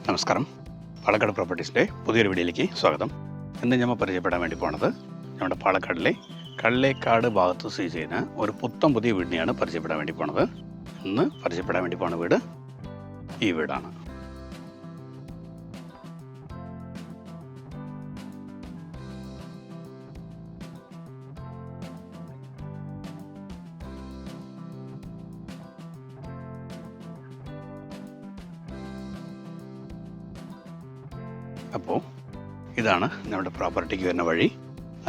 നമസ്കാരം. പാലക്കാട് പ്രോപ്പർട്ടീസിൻ്റെ പുതിയൊരു വീഡിയോയിലേക്ക് സ്വാഗതം. ഇന്ന് നമ്മൾ പരിചയപ്പെടാൻ വേണ്ടി പോണത് നമ്മുടെ പാലക്കാടിലെ കള്ളേക്കാട് ഭാഗത്ത് സ്ഥിതി ചെയ്യുന്ന ഒരു പുത്തൻ പുതിയ വീടിനെയാണ് പരിചയപ്പെടാൻ വേണ്ടി പോണത്. ഇന്ന് പരിചയപ്പെടാൻ വേണ്ടി പോണ വീട് ഈ വീടാണ്. അപ്പോൾ ഇതാണ് നമ്മുടെ പ്രോപ്പർട്ടിക്ക് വരുന്ന വഴി.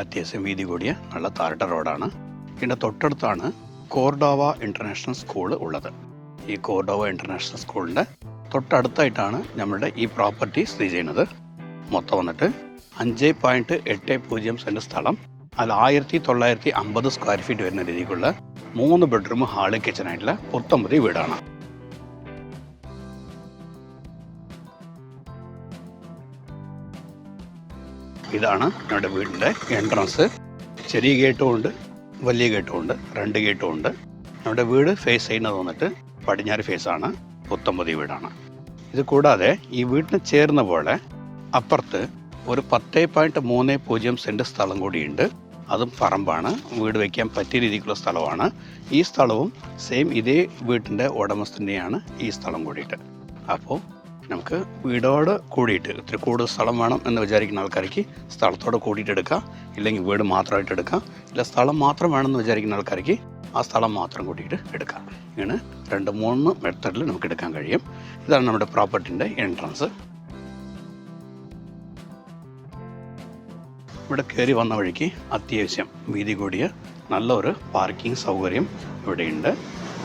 അത്യാവശ്യം വീതി കൂടിയ നല്ല താരട്ട റോഡാണ്. ഇതിൻ്റെ തൊട്ടടുത്താണ് കോർഡോവ ഇൻ്റർനാഷണൽ സ്കൂൾ ഉള്ളത്. ഈ കോർഡോവ ഇൻ്റർനാഷണൽ സ്കൂളിൻ്റെ തൊട്ടടുത്തായിട്ടാണ് നമ്മുടെ ഈ പ്രോപ്പർട്ടി സ്ഥിതി ചെയ്യുന്നത്. മൊത്തം വന്നിട്ട് 5.80 സെൻറ്റ് സ്ഥലം, അതിൽ 1950 സ്ക്വയർ ഫീറ്റ് വരുന്ന രീതിക്കുള്ള 3 ബെഡ്റൂം ഹാള് കിച്ചനായിട്ടുള്ള പുത്തൻ പുതിയ വീടാണ്. ഇതാണ് നമ്മുടെ വീടിൻ്റെ എൻട്രൻസ്. ചെറിയ ഗേറ്റും ഉണ്ട്, വലിയ ഗേറ്റും ഉണ്ട്, 2 ഗേറ്റും ഉണ്ട്. നമ്മുടെ വീട് ഫേസ് ചെയ്യുന്നത് വന്നിട്ട് പടിഞ്ഞാറ് ഫേസാണ്. പുത്തൻ പുതിയ വീടാണ്. ഇത് കൂടാതെ ഈ വീടിന് ചേർന്ന പോലെ അപ്പുറത്ത് ഒരു 10.30 സെൻറ്റ് സ്ഥലം കൂടിയുണ്ട്. അതും പറമ്പാണ്, വീട് വയ്ക്കാൻ പറ്റിയ രീതിക്കുള്ള സ്ഥലമാണ്. ഈ സ്ഥലവും സെയിം ഇതേ വീട്ടിൻ്റെ ഉടമസ്ഥൻ്റെയാണ് ഈ സ്ഥലം കൂടിയിട്ട്. അപ്പോൾ നമുക്ക് വീടോട് കൂടിയിട്ട് ഇത്തിരി കൂടുതൽ സ്ഥലം വേണം എന്ന് വിചാരിക്കുന്ന ആൾക്കാർക്ക് സ്ഥലത്തോട് കൂടിയിട്ട് എടുക്കാം, ഇല്ലെങ്കിൽ വീട് മാത്രമായിട്ട് എടുക്കാം. ഇല്ല സ്ഥലം മാത്രം വേണമെന്ന് വിചാരിക്കുന്ന ആൾക്കാർക്ക് ആ സ്ഥലം മാത്രം കൂട്ടിയിട്ട് എടുക്കാം. ഇങ്ങനെ 2-3 മെത്തേഡിൽ നമുക്ക് എടുക്കാൻ കഴിയും. ഇതാണ് നമ്മുടെ പ്രോപ്പർട്ടിൻ്റെ എൻട്രൻസ്. ഇവിടെ കയറി വന്ന വഴിക്ക് അത്യാവശ്യം വീതി കൂടിയ നല്ലൊരു പാർക്കിംഗ് സൗകര്യം ഇവിടെയുണ്ട്.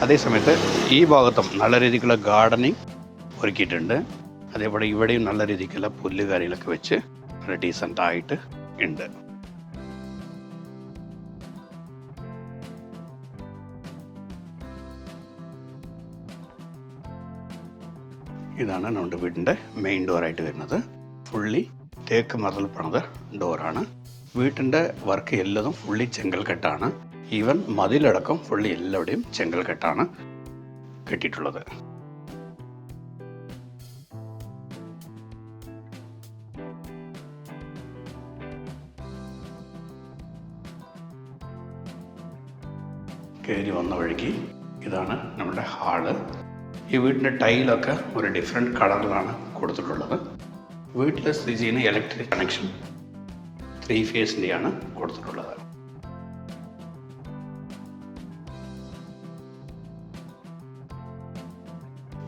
അതേസമയത്ത് ഈ ഭാഗത്തും നല്ല രീതിക്കുള്ള ഗാർഡനിങ് ഒരുക്കിയിട്ടുണ്ട്. അതേപോലെ ഇവിടെയും നല്ല രീതിക്കുള്ള പുല്ല് കാര്യങ്ങളൊക്കെ വെച്ച് നല്ല ഡീസൻ്റ് ആയിട്ട് ഉണ്ട്. ഇതാണ് നമ്മുടെ വീടിൻ്റെ മെയിൻ ഡോറായിട്ട് വരുന്നത്. ഫുള്ളി തേക്ക് മറൽ പണിത ഡോറാണ്. വീട്ടിൻ്റെ വർക്ക് എല്ലതും ഫുള്ളി ചെങ്കൽ കെട്ടാണ്. ഈവൻ മതിലടക്കം ഫുള്ളി എല്ലാവിടെയും ചെങ്കൽ കെട്ടാണ് കെട്ടിയിട്ടുള്ളത്. കയറി വന്ന വഴിക്ക് ഇതാണ് നമ്മുടെ ഹാള്. ഈ വീടിൻ്റെ ടൈലൊക്കെ ഒരു ഡിഫറെൻറ്റ് കളറിലാണ് കൊടുത്തിട്ടുള്ളത്. വീട്ടിൽ സ്ഥിതി ചെയ്യുന്ന ഇലക്ട്രിക് കണക്ഷൻ 3 ഫേസിൻ്റെയാണ് കൊടുത്തിട്ടുള്ളത്.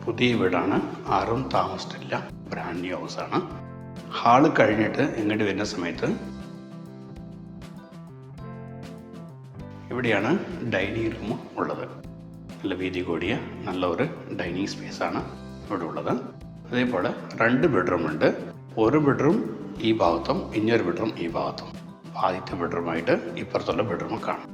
പുതിയ വീടാണ്, ആരും താമസിച്ചിട്ടില്ല, ബ്രാൻഡ് ന്യൂ ഹൗസാണ്. ഹാള് കഴിഞ്ഞിട്ട് ഇങ്ങോട്ട് വരുന്ന സമയത്ത് ഇവിടെയാണ് ഡൈനിങ് റൂം ഉള്ളത്. നല്ല വീതി കൂടിയ നല്ല ഒരു ഡൈനിങ് സ്പേസാണ് ഇവിടെ ഉള്ളത്. അതേപോലെ 2 ബെഡ്റൂം ഉണ്ട്. ഒരു ബെഡ്റൂം ഈ ഭാഗത്തും ഇനിയൊരു ബെഡ്റൂം ഈ ഭാഗത്തും. ആദ്യത്തെ ബെഡ്റൂമായിട്ട് ഇപ്പുറത്തുള്ള ബെഡ്റൂം കാണാം.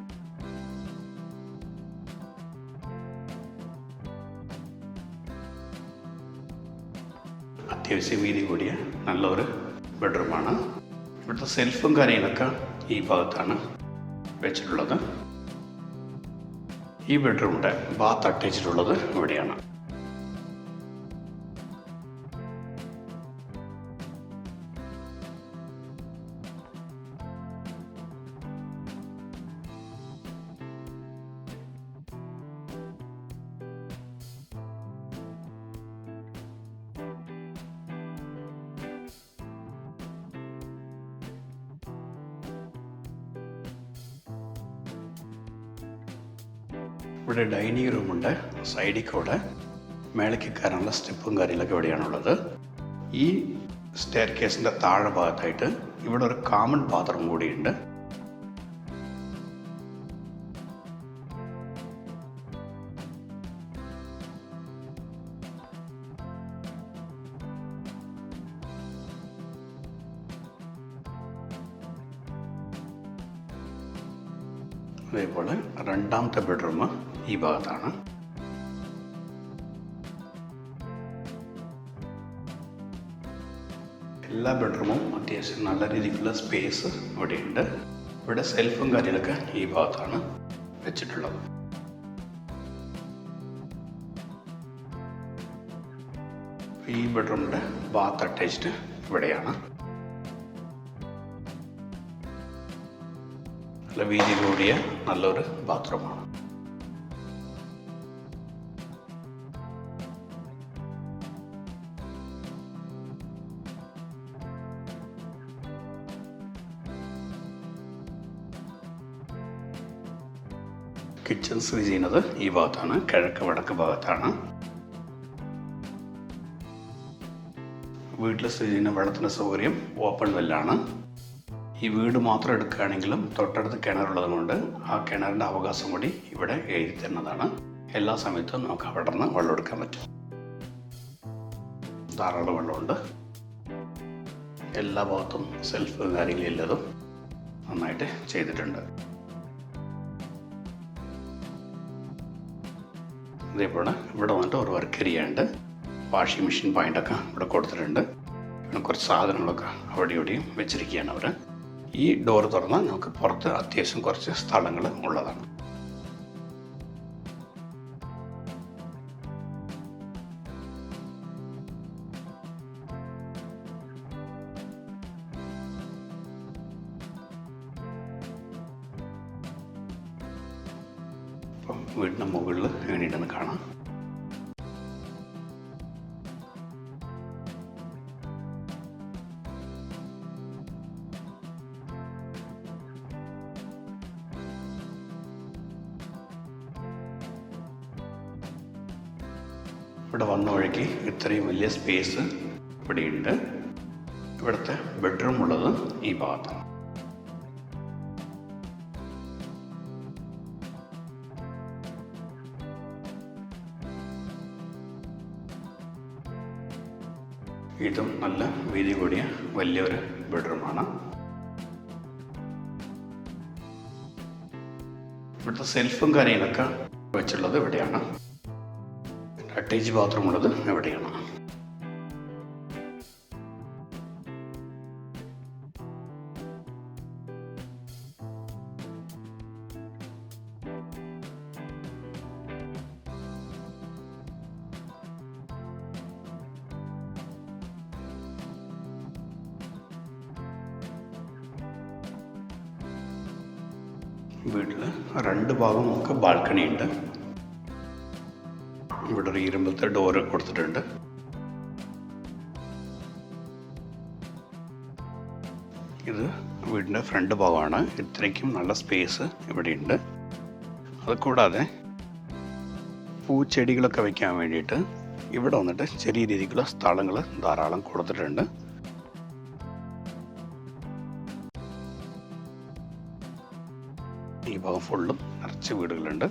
അത്യാവശ്യം വീതി കൂടിയ നല്ലൊരു ബെഡ്റൂമാണ്. ഇവിടുത്തെ സെൽഫും കാര്യങ്ങളൊക്കെ ഈ ഭാഗത്താണ് വെച്ചിട്ടുള്ളത്. ഈ ബെഡ്റൂമിൻ്റെ ബാത്ത് അറ്റാച്ചിട്ടുള്ളത് ഇവിടെയാണ്. ഇവിടെ ഡൈനിങ് റൂമുണ്ട്. സൈഡിൽ കൂടെ മേളയ്ക്ക് കയറാനുള്ള സ്റ്റെപ്പും കാര്യങ്ങളൊക്കെ ഇവിടെയാണുള്ളത്. ഈ സ്റ്റെയർ കേസിൻ്റെ താഴെ ഭാഗത്തായിട്ട് ഇവിടെ ഒരു കോമൺ ബാത്റൂം കൂടിയുണ്ട്. അതേപോലെ 2ാമത്തെ ബെഡ്റൂം ഈ ഭാഗത്താണ്. എല്ലാ ബെഡ്റൂമും അത്യാവശ്യം നല്ല രീതിക്കുള്ള സ്പേസ് ഇവിടെയുണ്ട്. ഇവിടെ സെൽഫും കാര്യങ്ങളൊക്കെ ഈ ഭാഗത്താണ് വെച്ചിട്ടുള്ളത്. ഈ ബെഡ്റൂമിൻ്റെ ബാത്ത് അറ്റാച്ച്ഡ് ഇവിടെയാണ്. നല്ല വീതി കൂടിയ നല്ലൊരു ബാത്റൂമാണ്. കിച്ചൺ സ്ഥിതി ചെയ്യുന്നത് ഈ ഭാഗത്താണ്, കിഴക്ക് വടക്ക് ഭാഗത്താണ്. വീട്ടിൽ സ്ഥിതി ചെയ്യുന്ന വെള്ളത്തിൻ്റെ സൗകര്യം ഓപ്പൺ വെല്ലാണ്. ഈ വീട് മാത്രം എടുക്കുകയാണെങ്കിലും തൊട്ടടുത്ത് കിണറുള്ളത് കൊണ്ട് ആ കിണറിൻ്റെ അവകാശം കൂടി ഇവിടെ എഴുതി തരുന്നതാണ്. എല്ലാ സമയത്തും നമുക്ക് അവിടെ നിന്ന് വെള്ളം എടുക്കാൻ പറ്റും. ധാരാളം വെള്ളമുണ്ട്. എല്ലാ ഭാഗത്തും സെൽഫ് കാര്യങ്ങളെല്ലതും നന്നായിട്ട് ചെയ്തിട്ടുണ്ട്. അതേപോലെ ഇവിടെ വന്നിട്ട് ഒരു വർക്ക് ഏരിയ ഉണ്ട്. വാഷിംഗ് മെഷീൻ പോയിൻ്റൊക്കെ ഇവിടെ കൊടുത്തിട്ടുണ്ട്. പിന്നെ കുറച്ച് സാധനങ്ങളൊക്കെ അവിടെ ഇവിടെയും വെച്ചിരിക്കുകയാണ് അവർ. ഈ ഡോറ് തുറന്നാൽ നമുക്ക് പുറത്ത് അത്യാവശ്യം കുറച്ച് സ്ഥലങ്ങൾ ഉള്ളതാണ്. അപ്പം വീടിൻ്റെ മുകളിൽ എങ്ങനെയുണ്ടെന്ന് കാണാം. ഇവിടെ വന്ന വഴിക്ക് ഇത്രയും വലിയ സ്പേസ് ഇവിടെയുണ്ട്. ഇവിടുത്തെ ബെഡ്റൂം ഉള്ളത് ഈ ഭാഗത്താണ്. ഇതും നല്ല വീതി കൂടിയ വലിയൊരു ബെഡ്റൂമാണ്. ഇവിടുത്തെ സെൽഫും കാര്യങ്ങളൊക്കെ വെച്ചുള്ളത് ഇവിടെയാണ്. അറ്റാച്ച് ബാത്റൂം ഉള്ളത് എവിടെയാണ്. വീട്ടിൽ രണ്ട് ഭാഗം നമുക്ക് ബാൽക്കണി ഉണ്ട്. ഇവിടെ ഒരു ഇരുമ്പത്തെ ഡോറ് കൊടുത്തിട്ടുണ്ട്. ഇത് വീടിൻ്റെ ഫ്രണ്ട് ഭാഗമാണ്. ഇത്രയ്ക്കും നല്ല സ്പേസ് ഇവിടെയുണ്ട്. അതുകൂടാതെ പൂച്ചെടികളൊക്കെ വയ്ക്കാൻ വേണ്ടിയിട്ട് ഇവിടെ വന്നിട്ട് ചെറിയ രീതിക്കുള്ള സ്ഥലങ്ങൾ ധാരാളം കൊടുത്തിട്ടുണ്ട്. ഈ ഭാഗം ഫുള്ളും നിറച്ച് വീടുകളുണ്ട്.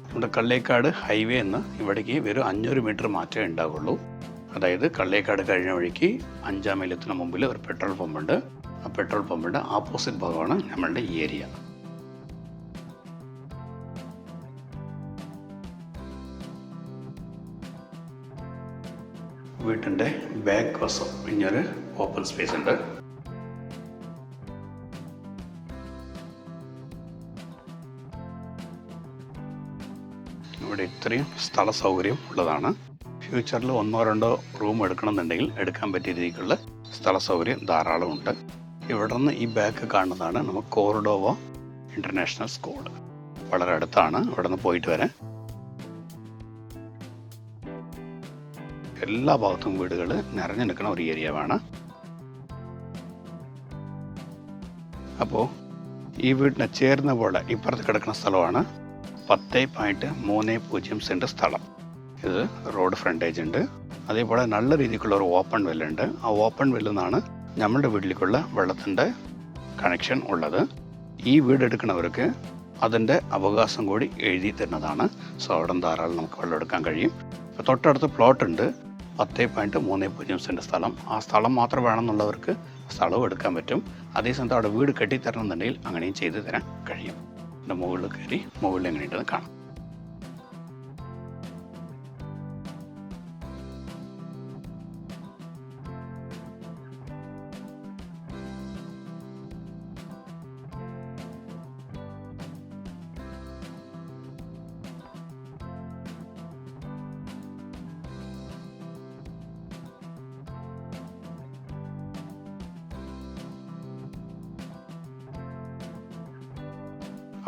നമ്മുടെ കള്ളേക്കാട് ഹൈവേ എന്ന് ഇവിടേക്ക് വെറും 500 മീറ്റർ മാറ്റമേ ഉണ്ടാവുള്ളൂ. അതായത് കള്ളേക്കാട് കഴിഞ്ഞ വഴിക്ക് 5-ാം മൈലെത്തുന്ന മുമ്പിൽ ഒരു പെട്രോൾ പമ്പുണ്ട്. ആ പെട്രോൾ പമ്പിൻ്റെ ആപ്പോസിറ്റ് ഭാഗമാണ് നമ്മളുടെ ഈ ഏരിയ. വീട്ടിൻ്റെ ബാക്ക് വശം ഇങ്ങനൊരു ഓപ്പൺ സ്പേസ് ഉണ്ട്. ഇവിടെ ഇത്രയും സ്ഥല സൗകര്യം ഉള്ളതാണ്. ഫ്യൂച്ചറിൽ 1-2 റൂം എടുക്കണമെന്നുണ്ടെങ്കിൽ എടുക്കാൻ പറ്റിയ രീതിക്കുള്ള സ്ഥല സൗകര്യം ധാരാളമുണ്ട്. ഇവിടെ നിന്ന് ഈ ബാക്ക് കാണുന്നതാണ് നമുക്ക് കോർഡോവ ഇൻ്റർനാഷണൽ സ്കൂൾ. വളരെ അടുത്താണ്. ഇവിടെ നിന്ന് പോയിട്ട് വരാൻ എല്ലാ ഭാഗത്തും വീടുകൾ നിറഞ്ഞു നിൽക്കുന്ന ഒരു ഏരിയയാണ്. അപ്പോൾ ഈ വീടിനെ ചേർന്ന പോലെ ഇപ്പുറത്ത് കിടക്കുന്ന സ്ഥലമാണ് 10.30 സെൻറ്റ് സ്ഥലം. ഇത് റോഡ് ഫ്രണ്ടേജ് ഉണ്ട്. അതേപോലെ നല്ല രീതിക്കുള്ള ഒരു ഓപ്പൺ വെല്ലുണ്ട്. ആ ഓപ്പൺ വെല്ലിൽ നിന്നാണ് നമ്മളുടെ വീട്ടിലേക്കുള്ള വെള്ളത്തിൻ്റെ കണക്ഷൻ ഉള്ളത്. ഈ വീട് എടുക്കുന്നവർക്ക് അതിൻ്റെ അവകാശം കൂടി എഴുതി തരുന്നതാണ്. സോ അവിടെ ധാരാളം നമുക്ക് വെള്ളം എടുക്കാൻ കഴിയും. ഇപ്പോൾ തൊട്ടടുത്ത് പ്ലോട്ട് ഉണ്ട് 10.30 സെൻറ്റ് സ്ഥലം. ആ സ്ഥലം മാത്രം വേണമെന്നുള്ളവർക്ക് സ്ഥലവും എടുക്കാൻ പറ്റും. അതേസമയത്ത് അവിടെ വീട് കെട്ടിത്തരണം എന്നുണ്ടെങ്കിൽ അങ്ങനെയും ചെയ്തു തരാൻ കഴിയും. എൻ്റെ മുകളിൽ കയറി മുകളിൽ എങ്ങനെയുണ്ടെന്ന് കാണാം.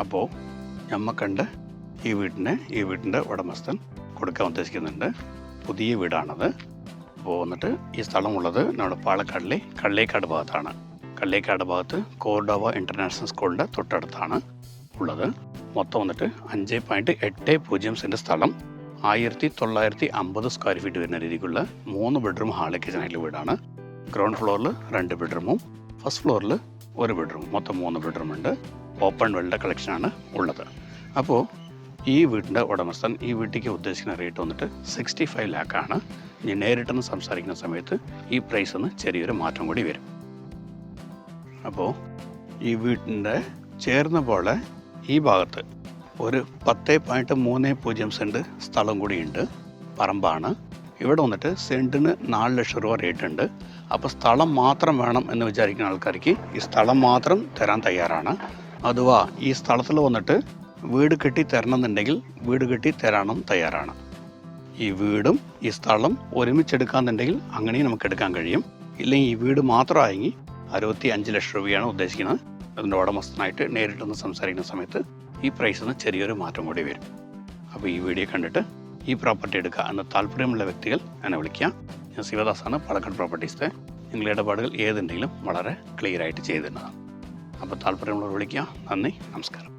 അപ്പോൾ ഞമ്മക്കണ്ട് ഈ വീടിൻ്റെ ഉടമസ്ഥൻ കൊടുക്കാൻ ഉദ്ദേശിക്കുന്നുണ്ട്. പുതിയ വീടാണത്. അപ്പോൾ വന്നിട്ട് ഈ സ്ഥലമുള്ളത് നമ്മുടെ പാലക്കാടിലെ കള്ളേക്കാട് ഭാഗത്താണ്. കള്ളേക്കാട് ഭാഗത്ത് കോർഡോവ ഇൻ്റർനാഷണൽ സ്കൂളിൻ്റെ തൊട്ടടുത്താണ് ഉള്ളത്. മൊത്തം വന്നിട്ട് 5.80 സെൻറ്റ് സ്ഥലം, 1950 സ്ക്വയർ ഫീറ്റ് വരുന്ന രീതിക്കുള്ള 3 ബെഡ്റൂം ഹാള് കിച്ചണായിട്ടുള്ള വീടാണ്. ഗ്രൗണ്ട് ഫ്ലോറിൽ 2 ബെഡ്റൂമും ഫസ്റ്റ് ഫ്ലോറിൽ 1 ബെഡ്റൂം, മൊത്തം 3 ബെഡ്റൂം ഉണ്ട്. ഓപ്പൺ വെൽഡ് കളക്ഷനാണ് ഉള്ളത്. അപ്പോൾ ഈ വീടിൻ്റെ ഉടമസ്ഥൻ ഈ വീട്ടിലേക്ക് ഉദ്ദേശിക്കുന്ന റേറ്റ് വന്നിട്ട് 65 ലാഖാണ്. ഇനി നേരിട്ടെന്ന് സംസാരിക്കുന്ന സമയത്ത് ഈ പ്രൈസിന് ചെറിയൊരു മാറ്റം കൂടി വരും. അപ്പോൾ ഈ വീടിൻ്റെ ചേർന്ന പോലെ ഈ ഭാഗത്ത് ഒരു 10.30 സെൻറ്റ് സ്ഥലം കൂടിയുണ്ട്. പറമ്പാണ്. ഇവിടെ വന്നിട്ട് സെൻറ്റിന് 4 ലക്ഷം രൂപ റേറ്റ് ഉണ്ട്. അപ്പോൾ സ്ഥലം മാത്രം വേണം എന്ന് വിചാരിക്കുന്ന ആൾക്കാർക്ക് ഈ സ്ഥലം മാത്രം തരാൻ തയ്യാറാണ്. അഥവാ ഈ സ്ഥലത്തിൽ വന്നിട്ട് വീട് കെട്ടി തരണമെന്നുണ്ടെങ്കിൽ വീട് കെട്ടി തരാനും തയ്യാറാണ്. ഈ വീടും ഈ സ്ഥലം ഒരുമിച്ചെടുക്കാന്നുണ്ടെങ്കിൽ അങ്ങനെയും നമുക്ക് എടുക്കാൻ കഴിയും. ഇല്ലെങ്കിൽ ഈ വീട് മാത്രമായെങ്കിൽ 65 ലക്ഷം രൂപയാണ് ഉദ്ദേശിക്കുന്നത്. അതിൻ്റെ ഉടമസ്ഥനായിട്ട് നേരിട്ടൊന്ന് സംസാരിക്കുന്ന സമയത്ത് ഈ പ്രൈസിന് ചെറിയൊരു മാറ്റം കൂടി വരും. അപ്പോൾ ഈ വീഡിയോ കണ്ടിട്ട് ഈ പ്രോപ്പർട്ടി എടുക്കുക എന്ന താല്പര്യമുള്ള വ്യക്തികൾ എന്നെ വിളിക്കുക. ഞാൻ ശിവദാസാണ്, പാലക്കാട് പ്രോപ്പർട്ടീസിലെ. നിങ്ങളുടെ ഇടപാടുകൾ ഏതുണ്ടെങ്കിലും വളരെ ക്ലിയർ ആയിട്ട് ചെയ്തിരുന്നതാണ്. അപ്പോൾ താല്പര്യമുള്ളവർ വിളിക്കുക. നന്ദി, നമസ്കാരം.